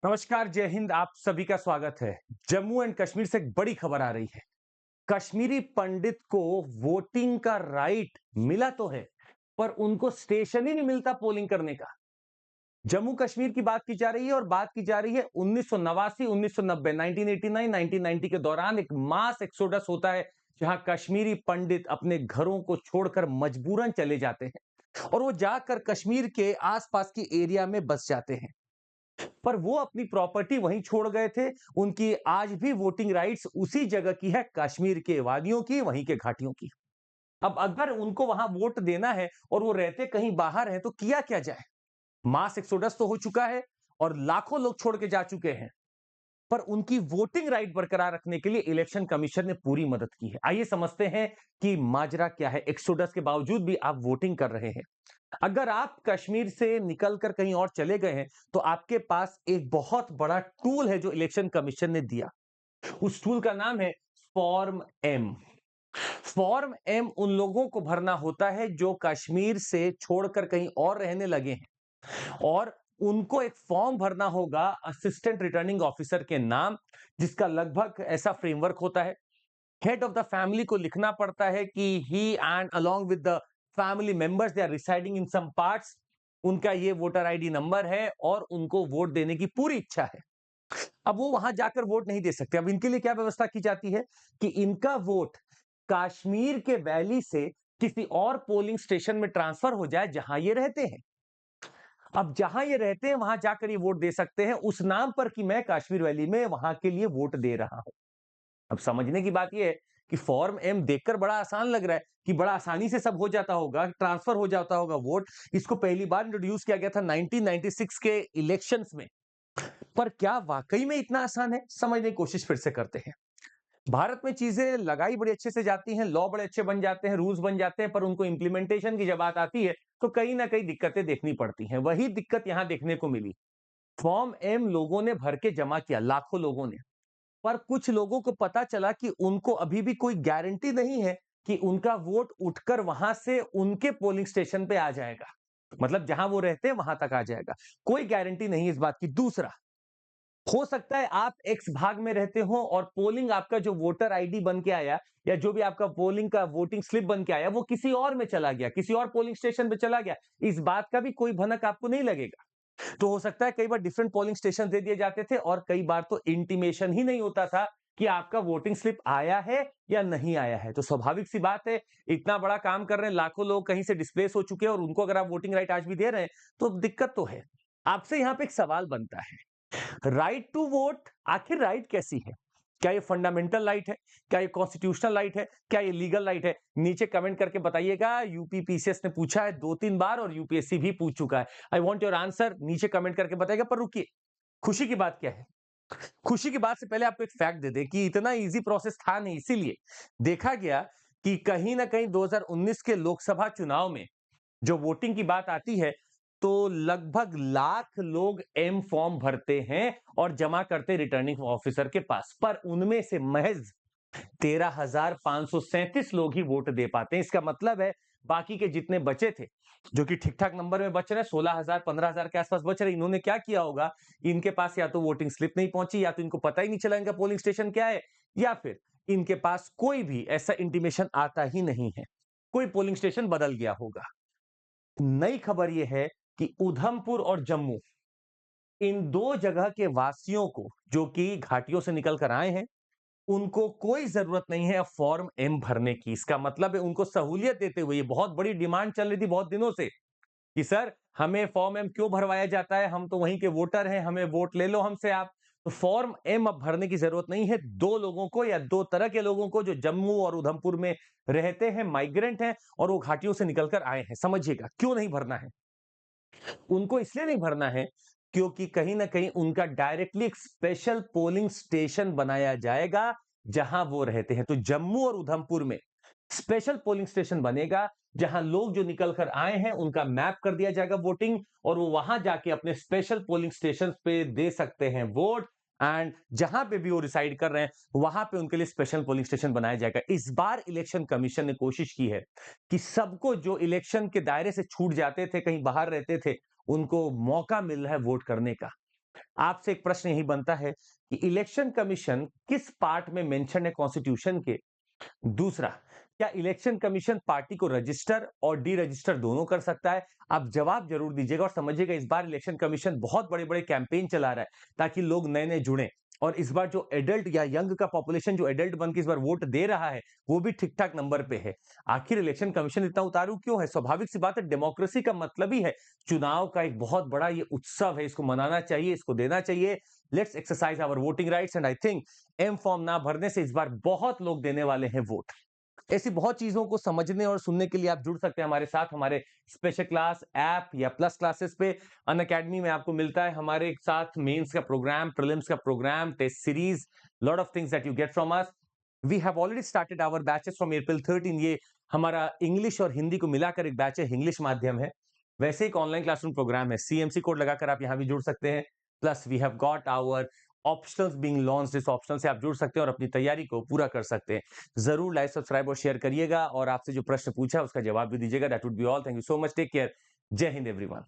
नमस्कार, जय हिंद। आप सभी का स्वागत है। जम्मू एंड कश्मीर से एक बड़ी खबर आ रही है। कश्मीरी पंडित को वोटिंग का राइट मिला तो है, पर उनको स्टेशन ही नहीं मिलता पोलिंग करने का। जम्मू कश्मीर की बात की जा रही है और बात की जा रही है 1989, 1990, 1989, 1990 के दौरान एक मास एक्सोडस होता है, जहां कश्मीरी पंडित अपने घरों को छोड़कर मजबूरन चले जाते हैं और वो जाकर कश्मीर के आसपास की एरिया में बस जाते हैं। पर वो अपनी प्रॉपर्टी वहीं छोड़ गए थे। उनकी आज भी वोटिंग राइट्स उसी जगह की है, कश्मीर के वादियों की, वहीं के घाटियों की। अब अगर उनको वहां वोट देना है और वो रहते कहीं बाहर हैं, तो किया क्या जाए? मास एक्सोडस तो हो चुका है और लाखों लोग छोड़ के जा चुके हैं, पर उनकी वोटिंग राइट बरकरार रखने के लिए इलेक्शन कमीशन ने पूरी मदद की है। आइए समझते हैं कि माजरा क्या है। एक्सोडस के बावजूद भी आप वोटिंग कर रहे हैं। अगर आप कश्मीर से निकलकर कहीं और चले गए हैं, तो आपके पास एक बहुत बड़ा टूल है जो इलेक्शन कमीशन ने दिया। उस टूल का नाम है फॉर्म एम। फॉर्म एम उन लोगों को भरना होता है जो कश्मीर से छोड़कर कहीं और रहने लगे हैं, और उनको एक फॉर्म भरना होगा असिस्टेंट रिटर्निंग ऑफिसर के नाम, जिसका लगभग ऐसा फ्रेमवर्क होता है। हेड ऑफ द फैमिली को लिखना पड़ता है कि he and along with the family members they are residing in some parts. उनका ये वोटर आईडी नंबर है और उनको वोट देने की पूरी इच्छा है। अब वो वहां जाकर वोट नहीं दे सकते। अब इनके लिए क्या व्यवस्था की जाती है कि इनका वोट कश्मीर के वैली से किसी और पोलिंग स्टेशन में ट्रांसफर हो जाए जहां ये रहते हैं। अब जहां ये रहते हैं वहां जाकर ये वोट दे सकते हैं, उस नाम पर कि मैं कश्मीर वैली में वहां के लिए वोट दे रहा हूं। अब समझने की बात यह है कि फॉर्म एम देखकर बड़ा आसान लग रहा है कि बड़ा आसानी से सब हो जाता होगा, ट्रांसफर हो जाता होगा वोट। इसको पहली बार इंट्रोड्यूस किया गया था 1996 के इलेक्शंस में। पर क्या वाकई में इतना आसान है? समझने की कोशिश फिर से करते हैं। भारत में चीजें लगाई बड़े अच्छे से जाती हैं, लॉ बड़े अच्छे बन जाते हैं, रूल्स बन जाते हैं, पर उनको इंप्लीमेंटेशन की जब बात आती है तो कहीं ना कहीं दिक्कतें देखनी पड़ती हैं। वही दिक्कत यहां देखने को मिली। फॉर्म एम लोगों ने भर के जमा किया, लाखों लोगों ने। पर कुछ लोगों को पता चला कि उनको अभी भी कोई गारंटी नहीं है कि उनका वोट उठकर वहां से उनके पोलिंग स्टेशन पे आ जाएगा, मतलब जहां वो रहते हैं वहां तक आ जाएगा। कोई गारंटी नहीं इस बात की। दूसरा, हो सकता है आप एक्स भाग में रहते हो और पोलिंग आपका जो वोटर आईडी बन के आया या जो भी आपका पोलिंग का वोटिंग स्लिप बन के आया वो किसी और में चला गया, किसी और पोलिंग स्टेशन पे चला गया। इस बात का भी कोई भनक आपको नहीं लगेगा। तो हो सकता है कई बार डिफरेंट पोलिंग स्टेशन दे दिए जाते थे और कई बार तो इंटीमेशन ही नहीं होता था कि आपका वोटिंग स्लिप आया है या नहीं आया है। तो स्वाभाविक सी बात है, इतना बड़ा काम कर रहे हैं, लाखों लोग कहीं से डिस्प्लेस हो चुके हैं और उनको अगर आप वोटिंग राइट आज भी दे रहे हैं तो दिक्कत तो है। आपसे यहां पे एक सवाल बनता है, राइट टू वोट आखिर राइट कैसी है? क्या ये फंडामेंटल राइट है? क्या ये कॉन्स्टिट्यूशनल राइट है? क्या ये लीगल राइट है? नीचे कमेंट करके बताइएगा। यूपीपीसीएस ने पूछा है 2-3 बार और यूपीएससी भी पूछ चुका है। आई वांट योर आंसर, नीचे कमेंट करके बताइएगा। पर रुकिए, खुशी की बात क्या है? खुशी की बात से पहले आपको एक फैक्ट दे दें कि इतना इजी प्रोसेस था नहीं। इसीलिए देखा गया कि कहीं ना कहीं 2019 के लोकसभा चुनाव में जो वोटिंग की बात आती है, तो लगभग लाख लोग एम फॉर्म भरते हैं और जमा करते रिटर्निंग ऑफिसर के पास, पर उनमें से महज 13,537 लोग ही वोट दे पाते हैं। इसका मतलब है बाकी के जितने बचे थे, जो कि ठीक ठाक नंबर में बच रहे, 16,000 15,000 के आसपास बच रहे, इन्होंने क्या किया होगा? इनके पास या तो वोटिंग स्लिप नहीं पहुंची, या तो इनको पता ही नहीं चला इनका पोलिंग स्टेशन क्या है, या फिर इनके पास कोई भी ऐसा इंटीमेशन आता ही नहीं है। कोई पोलिंग स्टेशन बदल गया होगा। नई खबर यह है कि उधमपुर और जम्मू, इन दो जगह के वासियों को, जो कि घाटियों से निकल कर आए हैं, उनको कोई जरूरत नहीं है अब फॉर्म एम भरने की। इसका मतलब है उनको सहूलियत देते हुए, ये बहुत बड़ी डिमांड चल रही थी बहुत दिनों से कि सर हमें फॉर्म एम क्यों भरवाया जाता है, हम तो वहीं के वोटर हैं, हमें वोट ले लो हमसे आप। तो फॉर्म एम अब भरने की जरूरत नहीं है दो लोगों को, या दो तरह के लोगों को, जो जम्मू और उधमपुर में रहते हैं, माइग्रेंट हैं और वो घाटियों से निकलकर आए हैं। समझिएगा क्यों नहीं भरना है। उनको इसलिए नहीं भरना है क्योंकि कहीं ना कहीं उनका डायरेक्टली एक स्पेशल पोलिंग स्टेशन बनाया जाएगा जहां वो रहते हैं। तो जम्मू और उधमपुर में स्पेशल पोलिंग स्टेशन बनेगा, जहां लोग जो निकल कर आए हैं उनका मैप कर दिया जाएगा वोटिंग, और वो वहां जाके अपने स्पेशल पोलिंग स्टेशन पे दे सकते हैं वोट। एंड जहां पे भी वो रिसाइड कर रहे हैं वहां पे उनके लिए स्पेशल पोलिंग स्टेशन बनाया जाएगा। इस बार इलेक्शन कमीशन ने कोशिश की है कि सबको जो इलेक्शन के दायरे से छूट जाते थे, कहीं बाहर रहते थे, उनको मौका मिल रहा है वोट करने का। आपसे एक प्रश्न यही बनता है कि इलेक्शन कमीशन किस पार्ट में मेंशन है कॉन्स्टिट्यूशन के? दूसरा, क्या इलेक्शन कमीशन पार्टी को रजिस्टर और डी रजिस्टर दोनों कर सकता है? आप जवाब जरूर दीजिएगा और समझिएगा इस बार इलेक्शन कमीशन बहुत बड़े-बड़े कैंपेन चला रहा है ताकि लोग नए-नए जुड़ें और इस बार जो एडल्ट या यंग का पॉपुलेशन जो एडल्ट बन के इस बार वोट दे रहा है, वो भी ठीक-ठाक नंबर पे है। आखिर इलेक्शन कमीशन इतना उतारू क्यों है? स्वाभाविक सी बात है, डेमोक्रेसी का मतलब ही है चुनाव का एक बहुत बड़ा ये उत्सव है, इसको मनाना चाहिए, इसको देना चाहिए। Let's exercise our voting rights and I think M form ना भरने से इस बार बहुत लोग देने वाले हैं वोट। ऐसी बहुत चीजों को समझने और सुनने के लिए आप जुड़ सकते हैं हमारे साथ हमारे स्पेशल क्लास ऐप या प्लस क्लासेस पे। अनअकैडमी में आपको मिलता है हमारे साथ मेंस का प्रोग्राम, प्रीलिम्स का program, test series, lot of things that you get from us. We have already started our batches from April 13। ये हमारा इंग्लिश और हिंदी को मिलाकर एक बैच है, इंग्लिश माध्यम है। वैसे एक ऑनलाइन क्लासरूम प्रोग्राम है, सीएमसी कोड लगाकर आप यहाँ भी जुड़ सकते हैं। Plus we have got our optionals being launched, इस ऑप्शनल से आप जुड़ सकते हैं और अपनी तैयारी को पूरा कर सकते हैं। जरूर लाइक, सब्सक्राइब और शेयर करिएगा और आपसे जो प्रश्न पूछा उसका जवाब भी दीजिएगा। That would be all. Thank you so much. Take care. जय हिंद एवरीवन।